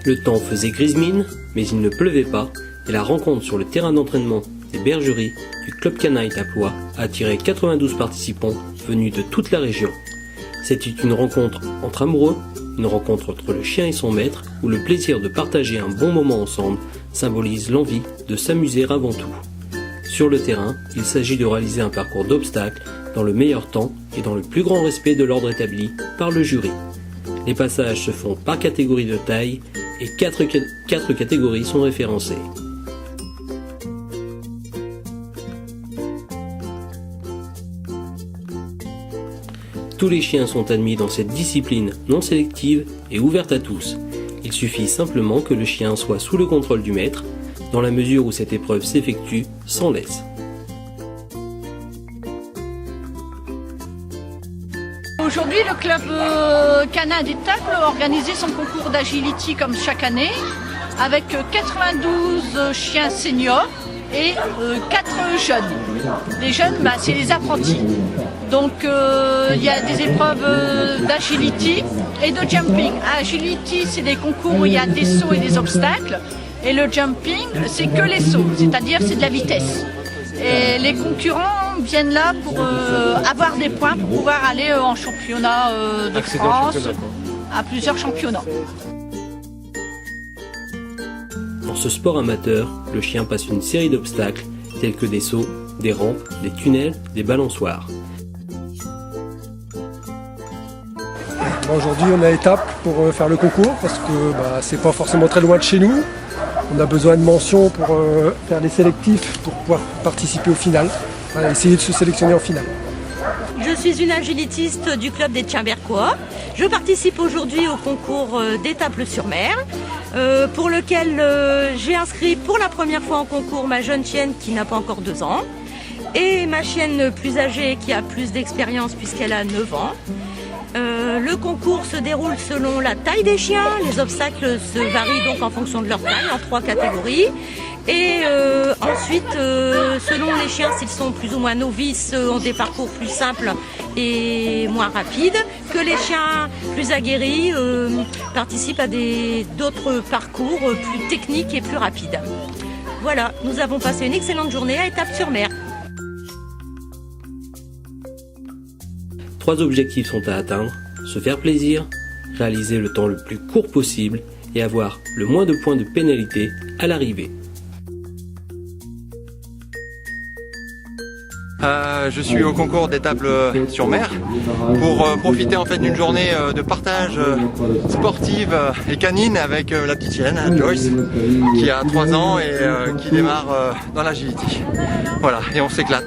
Le temps faisait grise mine, mais il ne pleuvait pas, et la rencontre sur le terrain d'entraînement des bergeries du Club Canin à Blois a attiré 92 participants venus de toute la région. C'était une rencontre entre amoureux, une rencontre entre le chien et son maître, où le plaisir de partager un bon moment ensemble symbolise l'envie de s'amuser avant tout. Sur le terrain, il s'agit de réaliser un parcours d'obstacles dans le meilleur temps et dans le plus grand respect de l'ordre établi par le jury. Les passages se font par catégorie de taille et 4 catégories sont référencées. Tous les chiens sont admis dans cette discipline non sélective et ouverte à tous. Il suffit simplement que le chien soit sous le contrôle du maître, dans la mesure où cette épreuve s'effectue sans laisse. Aujourd'hui, le club canin d'Étaples a organisé son concours d'agility comme chaque année, avec 92 chiens seniors et 4 jeunes. Les jeunes, c'est les apprentis. Donc il y a des épreuves d'agility et de jumping. Agility, c'est des concours où il y a des sauts et des obstacles. Et le jumping, c'est que les sauts, c'est-à-dire c'est de la vitesse. Et les concurrents viennent là pour avoir des points pour pouvoir aller en championnat de France, à plusieurs championnats. Dans ce sport amateur, le chien passe une série d'obstacles tels que des sauts, des rampes, des tunnels, des balançoires. Aujourd'hui, on est à Étaples pour faire le concours parce que c'est pas forcément très loin de chez nous. On a besoin de mentions pour faire les sélectifs pour pouvoir participer au final, essayer de se sélectionner en finale. Je suis une agilitiste du club des chiens berquois. Je participe aujourd'hui au concours d'Étaples-sur-Mer, pour lequel j'ai inscrit pour la première fois en concours ma jeune chienne qui n'a pas encore 2 ans et ma chienne plus âgée qui a plus d'expérience puisqu'elle a 9 ans. Le concours se déroule selon la taille des chiens. Les obstacles se varient donc en fonction de leur taille, en 3 catégories. Et ensuite, selon les chiens, s'ils sont plus ou moins novices, ont des parcours plus simples et moins rapides, que les chiens plus aguerris participent à d'autres parcours plus techniques et plus rapides. Voilà, nous avons passé une excellente journée à Étaples-sur-Mer. 3 objectifs sont à atteindre: se faire plaisir, réaliser le temps le plus court possible et avoir le moins de points de pénalité à l'arrivée. Je suis au concours d'Étaples-sur-Mer pour profiter en fait d'une journée de partage sportive et canine avec la petite chienne Joyce qui a 3 ans et qui démarre dans l'agility. Voilà, et on s'éclate.